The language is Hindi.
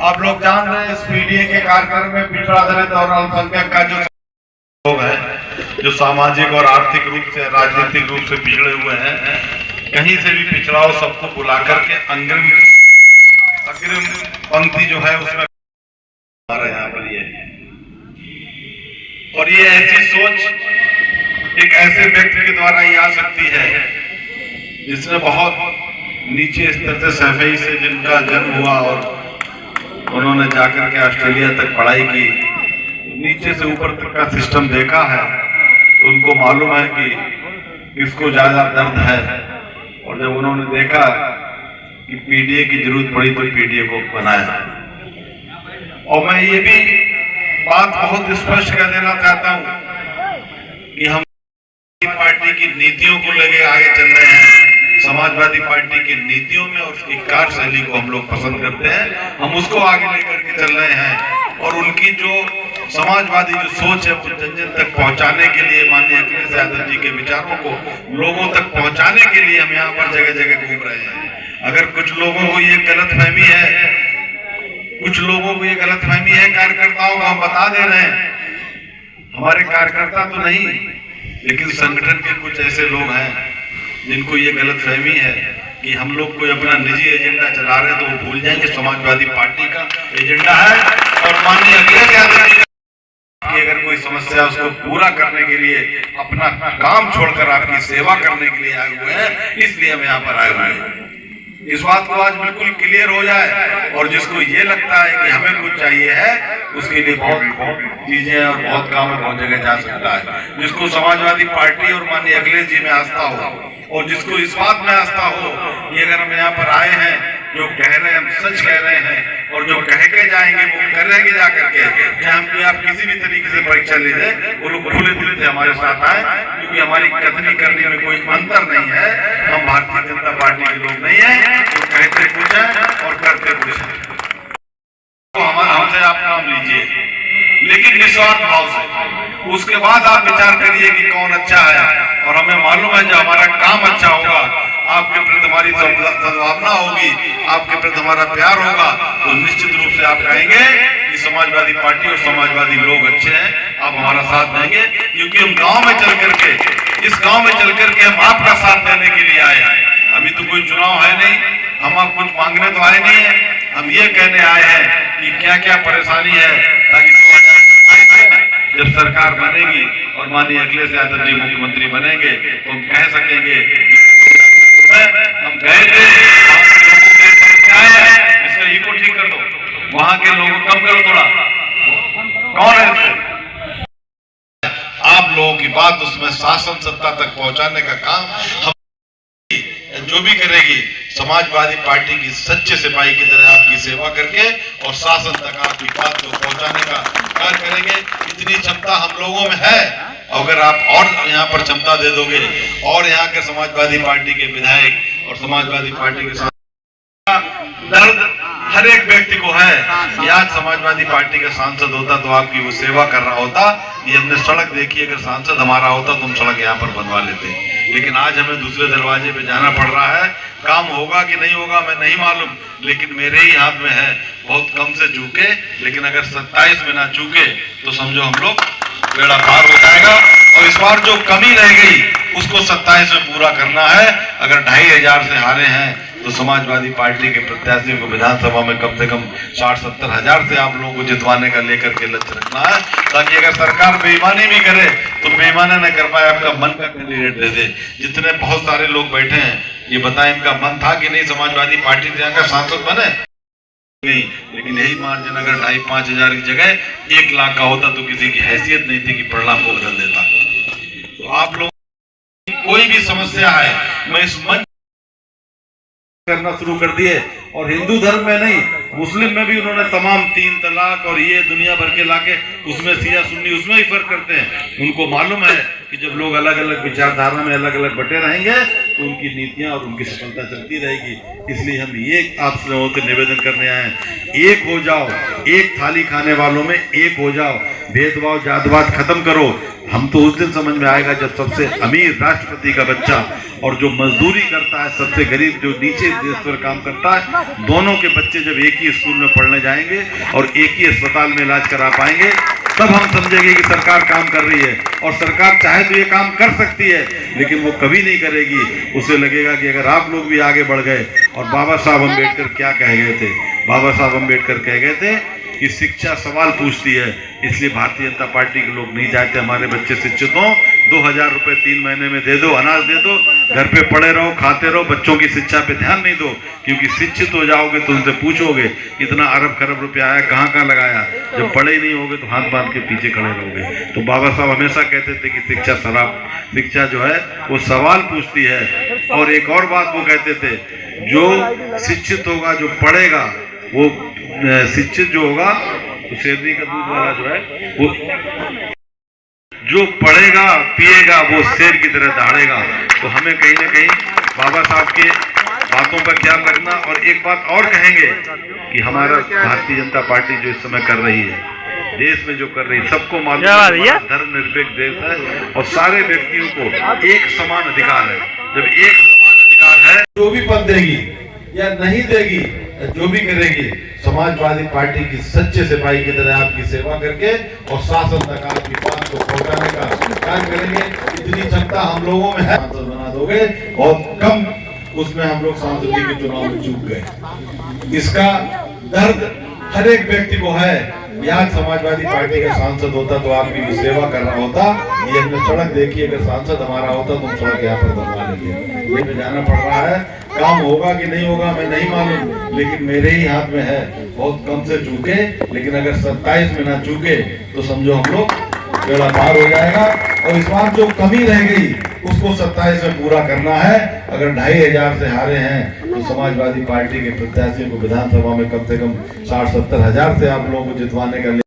आप लोग जान रहे हैं इस पीडीए के कार्यक्रम में पिछड़ा दलित और अल्पसंख्यक का जो लोग हैं, जो सामाजिक और आर्थिक रूप से राजनीतिक रूप से पिछड़े हुए हैं, कहीं से भी पिछड़ा हो सबको बुला करके अग्रिम पंक्ति जो है उसमें हमारा यहाँ पर ये है। और ये ऐसी सोच एक ऐसे व्यक्ति के द्वारा ही आ सकती है जिसने बहुत नीचे स्तर से सफाई से जिनका जन्म हुआ और उन्होंने जाकर के ऑस्ट्रेलिया तक पढ़ाई की, नीचे से ऊपर तक का सिस्टम देखा है, तो उनको मालूम है कि किसको ज्यादा दर्द है। और जब उन्होंने देखा कि पीडीए की जरूरत पड़ी तो पीडीए को बनाया। और मैं ये भी बात बहुत स्पष्ट कर देना चाहता हूं कि हम पार्टी की नीतियों को लेके आगे चल रहे हैं। समाजवादी पार्टी की नीतियों में और उसकी कार्यशैली को हम लोग पसंद करते हैं, हम उसको आगे लेकर के चल रहे हैं। और उनकी जो समाजवादी जो सोच है वो जन जन तक पहुंचाने के लिए, माननीय अखिलेश यादव जी के विचारों को लोगों तक पहुंचाने के लिए हम यहाँ पर जगह जगह घूम रहे हैं। अगर कुछ लोगों को ये गलतफहमी है, कार्यकर्ताओं को हम बता दे रहे हैं, हमारे कार्यकर्ता तो नहीं लेकिन संगठन के कुछ ऐसे लोग हैं जिनको ये गलतफहमी है कि हम लोग कोई अपना निजी एजेंडा चला रहे हैं, तो वो भूल जाएंगे समाजवादी पार्टी का एजेंडा है। और माननीय अखिलेश यादव जी की अगर कोई समस्या उसको पूरा करने के लिए अपना काम छोड़कर आपकी सेवा करने के लिए आए हुए हैं, इसलिए हम यहाँ पर आए हुए हैं। इस बात को आज बिल्कुल क्लियर हो जाए। और जिसको ये लगता है कि हमें कुछ चाहिए है, उसके लिए बहुत चीजें और बहुत काम बहुत जगह जा सकता है। जिसको समाजवादी पार्टी और माननीय अखिलेश जी में आस्था हो और जिसको इस बात में आस्था हो कि अगर हम यहाँ पर आए हैं, जो कह रहे हैं हम सच कह रहे हैं और जो कह के जाएंगे वो करेंगे जा करके, चाहे आप किसी भी तरीके से परीक्षा ले जाए, वो लोग खुले दिल से हमारे साथ आए, क्योंकि हमारी कथनी करने में कोई अंतर नहीं है। हम भारतीय जनता पार्टी के लोग नहीं है जो कहते कुछ है और करते कुछ है। तो हमसे आप नाम लीजिए लेकिन निस्वार्थ भाव से, उसके बाद आप विचार करिए कि कौन अच्छा है। और हमें मालूम है जो हमारा काम अच्छा होगा, आपके प्रति हमारी सद्भावना होगी, आपके प्रति हमारा प्यार होगा, तो निश्चित रूप से आप कहेंगे कि समाजवादी पार्टी और समाजवादी लोग अच्छे हैं, आप हमारा साथ देंगे। क्योंकि हम गांव में चल करके, इस गांव में चल करके हम आपका साथ देने के लिए आए हैं। अभी तो कोई चुनाव है नहीं, हम आप कुछ मांगने तो आए नहीं है, हम ये कहने आए हैं कि क्या क्या परेशानी है, ताकि 2027 में जब सरकार बनेगी और माननीय अखिलेश यादव जी मुख्यमंत्री बनेंगे तो हम कह सकेंगे हम गए थे, इसका ईगो ठीक कर दो, वहां के लोगों कम करो थोड़ा, कौन है आप लोगों की बात उसमें शासन सत्ता तक पहुंचाने का काम हम जो भी करेगी समाजवादी पार्टी की सच्चे सिपाही की तरह आपकी सेवा करके और शासन तक आपकी बात को पहुंचाने का कार्य करेंगे। इतनी क्षमता हम लोगों में है। अगर आप और यहाँ पर क्षमता दे दोगे और यहाँ के समाजवादी पार्टी के विधायक और समाजवादी पार्टी के दर्द हर एक व्यक्ति को है कि आज समाजवादी पार्टी का सांसद होता तो आपकी वो सेवा कर रहा होता। ये हमने सड़क देखी, अगर सांसद हमारा होता तो हम सड़क यहाँ पर बनवा लेते, लेकिन आज हमें दूसरे दरवाजे पे जाना पड़ रहा है। काम होगा कि नहीं होगा मैं नहीं मालूम, लेकिन मेरे ही हाथ में है। बहुत कम से चूके, लेकिन अगर 27 में ना चूके तो समझो हम लोग बेड़ा पार हो जाएगा। और इस बार जो कमी रह गई उसको 27 में पूरा करना है। अगर 2500 से हारे हैं तो समाजवादी पार्टी के प्रत्याशी को विधानसभा में कम से कम 60-70 हजार से आप लोगों को जितवाने का लेकर के लक्ष्य रखना है, ताकि अगर सरकार बेईमानी भी करे तो बेईमानी न कर पाए, आपका मन का कैंडिडेट दे दे। जितने बहुत सारे लोग बैठे हैं, ये बताएं इनका मन था कि नहीं समाजवादी पार्टी से यहाँ का सांसद बने? नहीं, लेकिन यही मार्जिन अगर 2,5-5 हजार की जगह 1 लाख का होता तो किसी की हैसियत नहीं थी कि परिणाम को बदल देता। तो आप लोग कोई भी समस्या है, मैं इस मंच करना शुरू कर दिए। और हिंदू धर्म में नहीं, मुस्लिम में भी उन्होंने तमाम 3 तलाक और ये दुनिया भर के लाके उसमें सिया सुन्नी उसमें ही फर्क करते हैं। उनको मालूम है कि जब लोग अलग अलग विचारधारा में अलग अलग बटे रहेंगे तो उनकी नीतियां और उनकी सफलता चलती रहेगी। इसलिए हम ये आप लोगों से निवेदन करने आए हैं, एक हो जाओ, एक थाली खाने वालों में एक हो जाओ, भेदभाव जातवाद खत्म करो। हम तो उस दिन समझ में आएगा जब सबसे अमीर राष्ट्रपति का बच्चा और जो मजदूरी करता है सबसे गरीब जो नीचे देश पर काम करता है, दोनों के बच्चे जब एक ही स्कूल में पढ़ने जाएंगे और एक ही अस्पताल में इलाज करा पाएंगे, तब हम समझेंगे कि सरकार काम कर रही है। और सरकार चाहे तो ये काम कर सकती है, लेकिन वो कभी नहीं करेगी। उसे लगेगा कि अगर आप लोग भी आगे बढ़ गए। और बाबा साहब अम्बेडकर क्या कह गए थे? बाबा साहब अम्बेडकर कह गए थे कि शिक्षा सवाल पूछती है, इसलिए भारतीय जनता पार्टी के लोग नहीं चाहते हमारे बच्चे शिक्षित हों। 2000 रुपए 3 महीने में दे दो, अनाज दे दो, घर पे पड़े रहो, खाते रहो, बच्चों की शिक्षा पे ध्यान नहीं दो। क्योंकि शिक्षित हो जाओगे तो उनसे पूछोगे इतना अरब खरब रुपया आया, कहाँ कहाँ लगाया। जब पढ़े ही नहीं होगे तो हाथ बांध के पीछे खड़े रहोगे। तो बाबा साहब हमेशा कहते थे कि शिक्षा जो है वो सवाल पूछती है। और एक और बात वो कहते थे, जो शिक्षित होगा, जो पढ़ेगा, वो शिक्षित जो होगा तो शेरनी का दूध वाला जो है वो जो पढ़ेगा पिएगा वो शेर की तरह दहाड़ेगा। तो हमें कहीं ना कहीं बाबा साहब के बातों पर ख्याल रखना। और एक बात और कहेंगे कि हमारा भारतीय जनता पार्टी जो इस समय कर रही है, देश में जो कर रही है, सबको मालूम है धर्मनिरपेक्ष देश है और सारे व्यक्तियों को एक समान अधिकार है। जब एक समान अधिकार है, जो भी पद देगी या नहीं देगी, जो भी करेगी, समाजवादी पार्टी की सच्चे सिपाही की तरह आपकी सेवा करके और शासन तक आपकी बात को पहुंचाने का कार्य करेंगे। इतनी क्षमता हम लोगों में है, सांसद बना दोगे। बहुत कम उसमें हम लोग सांसद के चुनाव में चूक गए। इसका दर्द हर एक व्यक्ति को है। यहाँ समाजवादी पार्टी का सांसद होता तो आपकी भी सेवा कर रहा होता। ये हमने सड़क देखी, अगर सांसद हमारा होता तो हम सड़क यहाँ पर बनवा लेंगे। ये जाना पड़ रहा है, काम होगा कि नहीं होगा मैं नहीं मालूम, लेकिन मेरे ही हाथ में है। बहुत कम से चूके, लेकिन अगर 27 में ना चूके तो समझो हम लोग बेड़ा पार हो जाएगा। और इस बार जो कमी रह गई उसको 27 में पूरा करना है। अगर 2500 से हारे हैं तो समाजवादी पार्टी के प्रत्याशियों को विधानसभा में कम से कम 60-70 हजार से आप लोगों को जितवाने का